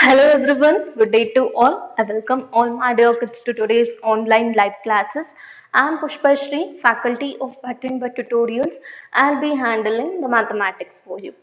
Hello everyone, good day to all. I welcome all my dear kids to today's online live classes. I am Pushpashri, faculty of Pattern by Tutorials. I'll be handling the mathematics for you.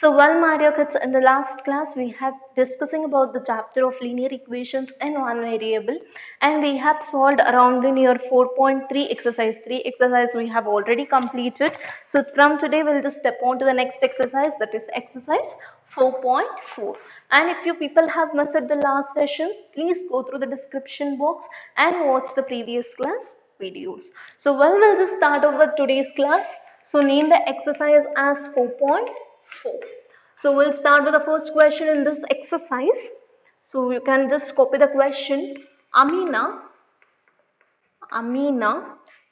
So, well, my dear kids, in the last class we have discussing about the chapter of linear equations and one variable, and we have solved around linear 4.3 exercise 3 exercise we have already completed. So, from today we'll just step on to the next exercise, that is exercise 4.4. And if you people have missed the last session, please go through the description box and watch the previous class videos. So, well, we'll just start over today's class. So, name the exercise as 4.4. So, we'll start with the first question in this exercise. So, you can just copy the question. Amina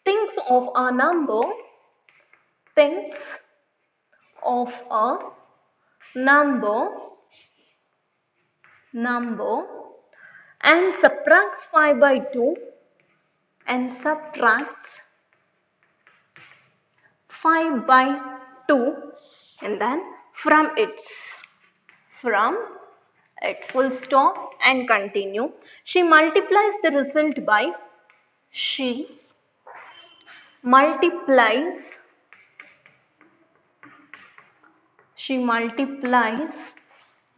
thinks of a thinks of a number number and subtracts 5 by 2 and subtracts 5 by 2 and then from it full stop and continue. She multiplies the result by she multiplies she multiplies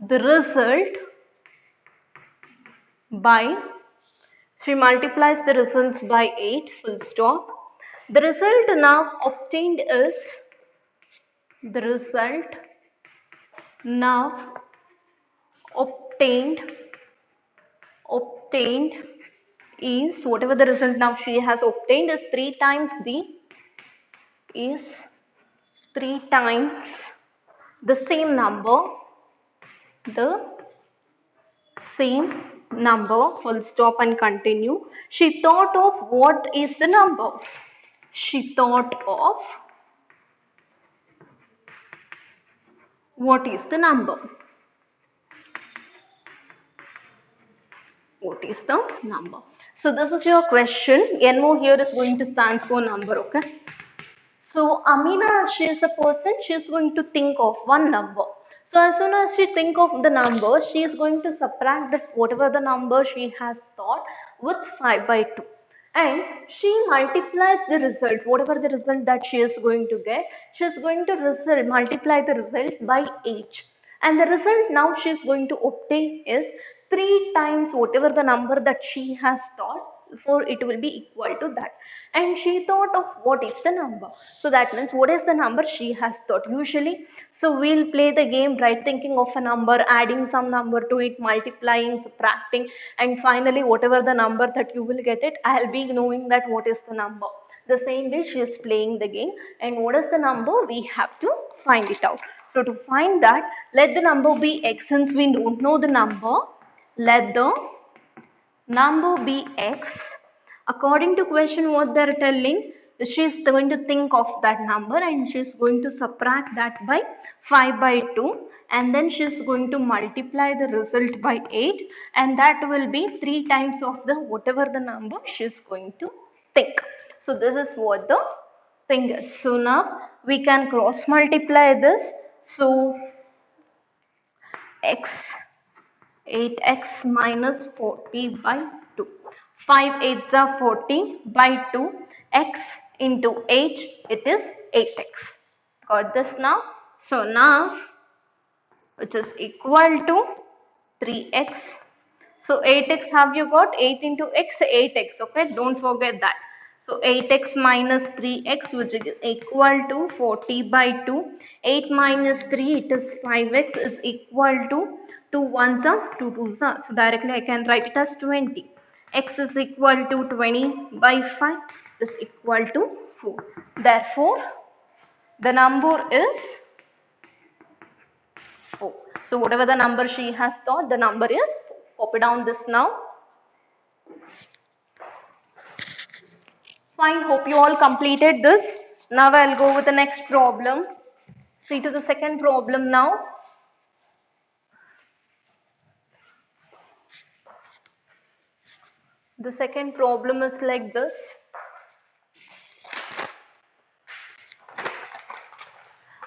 the result by she multiplies the results by 8 full stop. The result now obtained is the result now obtained obtained is whatever the result now she has obtained is 3 times is 3 times the the same number full stop and continue. She thought of what is the number. She thought of what is the number. What is the number? So this is your question. NO here is going to stand for number, okay? So Amina, she is a person, she is going to think of one number. So as soon as she think of the number, she is going to subtract that whatever the number she has thought with 5 by 2. And she multiplies the result, whatever the result that she is going to get, she is going to multiply the result by 8. And the result now she is going to obtain is 3 times whatever the number that she has thought, for it will be equal to that. And she thought of what is the number. So that means what is the number she has thought usually. So we'll play the game, right, thinking of a number, adding some number to it, multiplying, subtracting, and finally whatever the number that you will get it, I'll be knowing that what is the number. The same way she is playing the game, and what is the number we have to find it out. So to find that, let the number be x. Since we don't know the number, let the number be x. According to question what they are telling, she is going to think of that number and she is going to subtract that by 5 by 2 and then she is going to multiply the result by 8 and that will be 3 times of the whatever the number she is going to think. So this is what the thing is. So now we can cross multiply this. So x 8x minus 40 by 2. 5 8s are 40 by 2. X into 8, it is 8x. Got this now? So now, which is equal to 3x. So 8x have you got? 8 into x, 8x. Okay, don't forget that. So 8x minus 3x, which is equal to 40 by 2. 8 minus 3, it is 5x, is equal to 2 ones are 2 twos are. So directly I can write it as 20. X is equal to 20 by 5, is equal to 4. Therefore, the number is 4. So whatever the number she has thought, the number is 4. Copy down this now. Fine, hope you all completed this. Now I'll go with the next problem. See to the second problem now. The second problem is like this.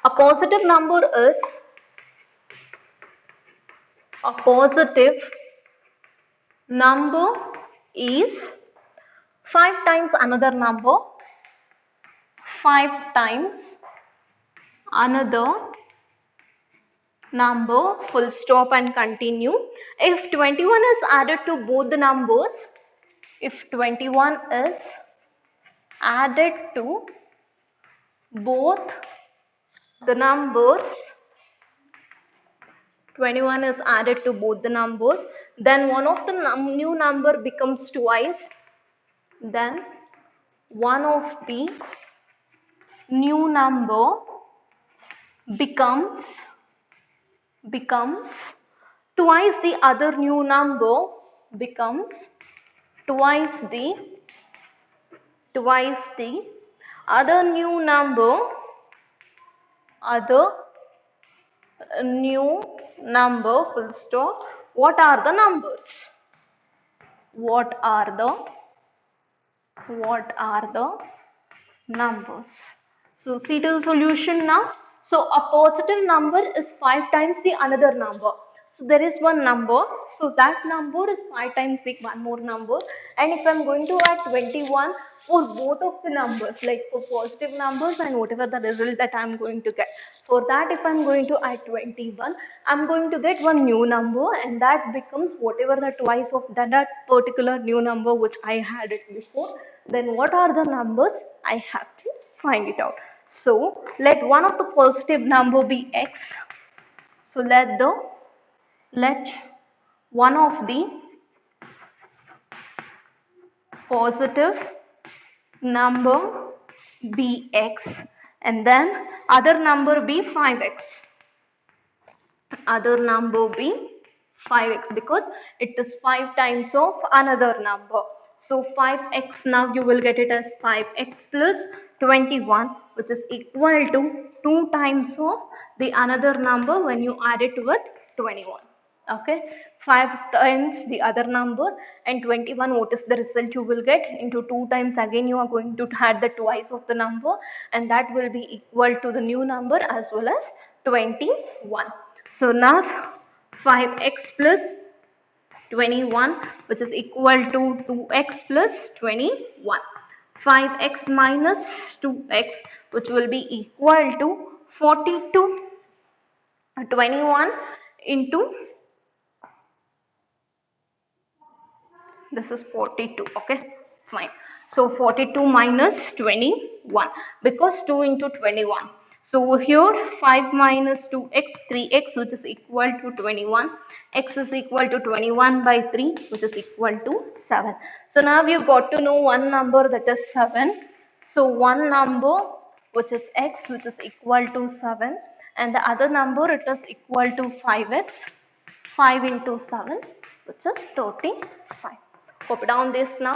A positive number is A positive number is 5 times another number, 5 times another number, full stop and continue. If 21 is added to both the numbers, if 21 is added to both the numbers, 21 is added to both the numbers, then one of the new number becomes twice, then one of the new number becomes twice the other new number, becomes twice the other new number, full stop. What are the numbers? What are the numbers? So see to the solution now. So a positive number is 5 times the another number. So there is one number. So that number is 5 times the one more number. And if I am going to add 21 for both of the numbers, like for positive numbers and whatever the result that I am going to get. For that, if I am going to add 21, I am going to get one new number, and that becomes whatever the twice of that particular new number which I had it before. Then what are the numbers? I have to find it out. So let one of the positive number be x. So let one of the positive number be x, and then other number be 5x. Other number be 5x because it is 5 times of another number. So 5x, now you will get it as 5x plus 21, which is equal to 2 times of the another number when you add it with 21. Okay, 5 times the other number and 21, what is the result you will get? Into 2 times again you are going to add the twice of the number, and that will be equal to the new number as well as 21. So now 5x plus 21, which is equal to 2x plus 21. 5x minus 2x, which will be equal to 42. 21 into, this is 42, okay, fine. So 42 minus 21, because 2 into 21. So here 5 minus 2x, 3x, which is equal to 21. X is equal to 21 by 3, which is equal to 7. So now you got to know one number, that is 7. So one number which is x, which is equal to 7, and the other number, it is equal to 5x. 5 into 7, which is 35. Copy down this now.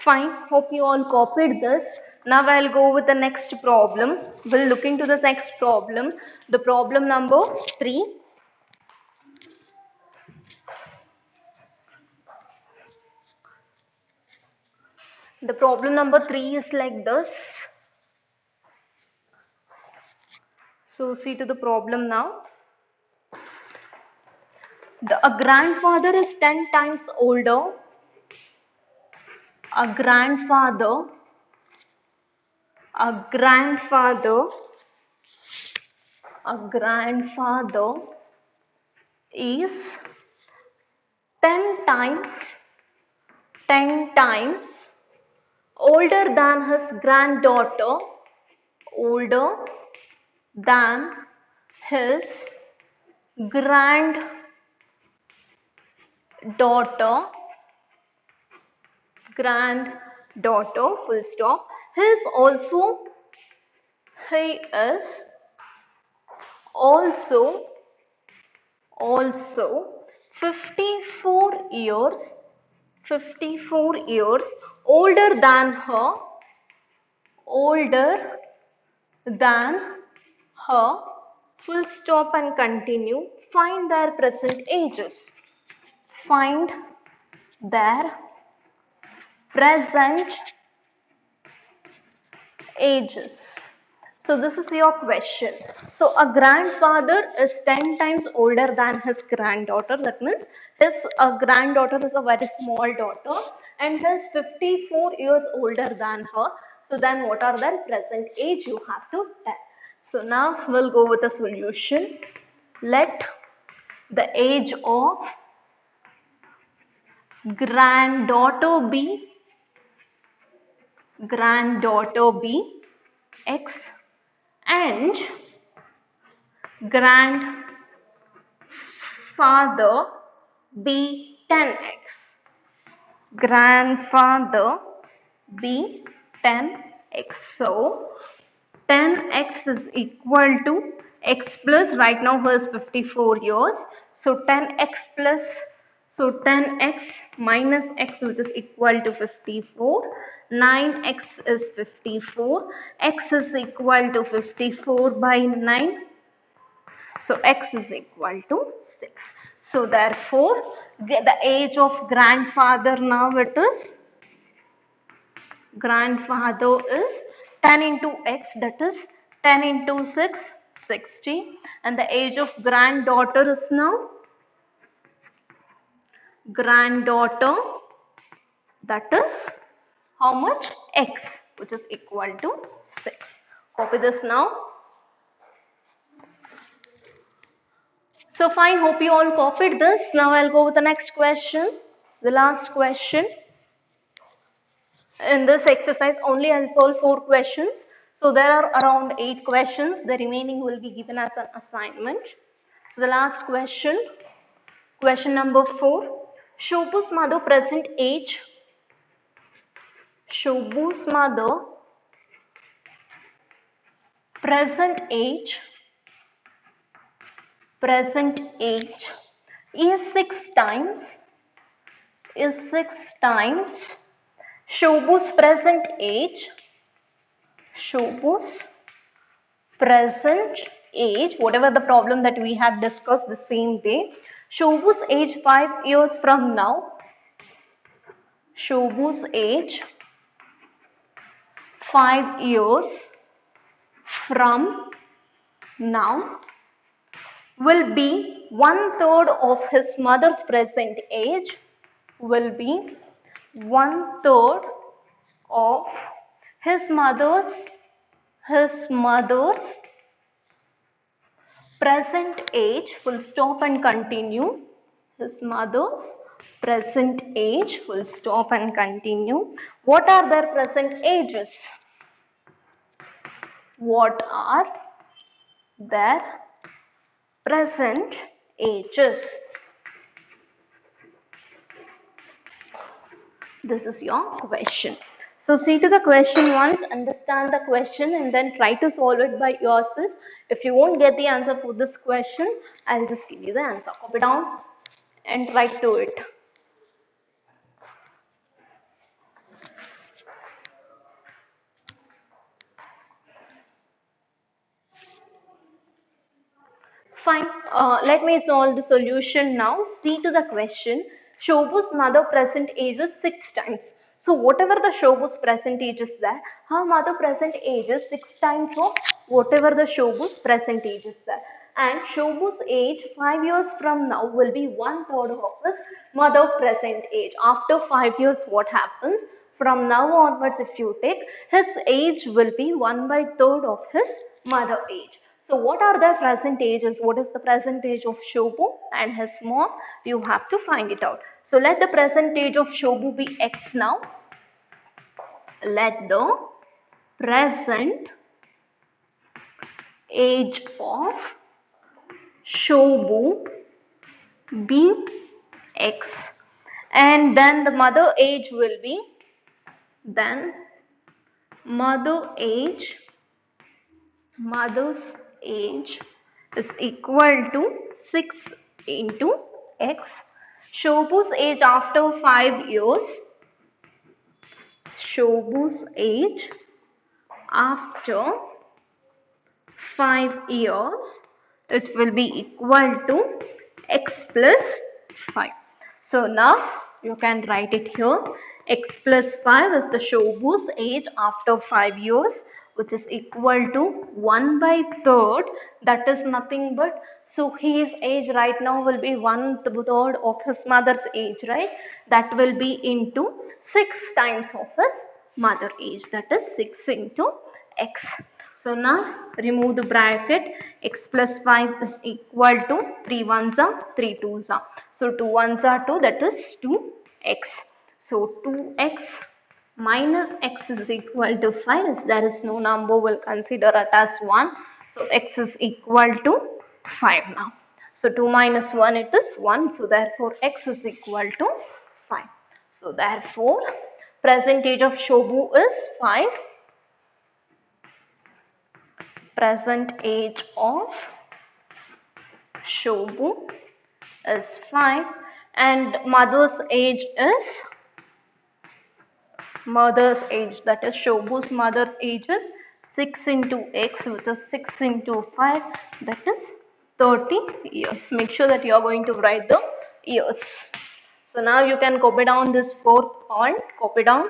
Fine, hope you all copied this. Now I'll go with the next problem. We'll look into the next problem. The problem number 3. The problem number 3 is like this. So see to the problem now. A grandfather is 10 times older. A grandfather is 10 times older than his granddaughter, granddaughter, full stop. He is also 54 years older than her, full stop and continue. Find their present ages. Find their present ages. So this is your question. So a grandfather is 10 times older than his granddaughter. That means his granddaughter is a very small daughter and is 54 years older than her. So then what are their present age? You have to tell. So now we'll go with the solution. Let the age of granddaughter be X and grandfather be 10x. Grandfather be 10x. So 10x is equal to x plus, right now he is 54 years. So 10x plus, so 10x minus x, which is equal to 54. 9x is 54. X is equal to 54 by 9. So x is equal to 6. So therefore, the age of grandfather now it is, grandfather is 10 into x, that is 10 into 6, 60. And the age of granddaughter is now granddaughter, that is how much? X, which is equal to 6. Copy this now. So fine, hope you all copied this. Now I'll go with the next question, the last question. In this exercise only I'll solve 4 questions. So there are around 8 questions. The remaining will be given as an assignment. So the last question, question number 4. Shobhu's mother present age. Shobhu's mother present age is 6 times Shobhu's present age, whatever the problem that we have discussed the same day. Shobhu's age 5 years from now. Shobhu's age 5 years from now will be 1/3 of his mother's present age, will be 1/3 of his mother's present age, full stop and continue. His mother's present age, full stop and continue. What are their present ages? What are their present ages? This is your question. So see to the question once, understand the question and then try to solve it by yourself. If you won't get the answer for this question, I'll just give you the answer. Copy down and write to it. Fine. Let me solve the solution now. See to the question. Shobhu's mother present age is 6 times. So whatever the Shobhu's present age is there, her mother present age is 6 times of whatever the Shobhu's present age is there. And Shobhu's age 5 years from now will be 1/3 of his mother present age. After 5 years, what happens? From now onwards, if you take, his age will be 1/3 of his mother age. So what are the present ages? What is the present age of Shobhu and his mom? You have to find it out. So let the present age of Shobhu be X now. Let the present age of Shobhu be X. And then the mother age will be, mother's age is equal to 6 into X. Shobhu's age after 5 years, Shobhu's age after 5 years, it will be equal to X plus 5. So now you can write it here. X plus 5 is the Shobhu's age after 5 years. which is equal to 1 by third, that is nothing but, so his age right now will be 1/3 of his mother's age, right? That will be into 6 times of his mother age, that is 6 into x. So now remove the bracket, x plus 5 is equal to 3 ones are 3 twos are. So 2 ones are 2, that is 2x. So 2x minus x is equal to 5. If there is no number, we'll consider it as 1. So x is equal to 5 now. So 2 minus 1, it is 1. So therefore x is equal to 5. So therefore present age of Shobu is 5. Present age of Shobu is 5 and mother's age, that is Shobu's mother's age is 6 into x, which is 6 into 5, that is 30 years. Make sure that you are going to write the years. So now you can copy down this fourth point, copy down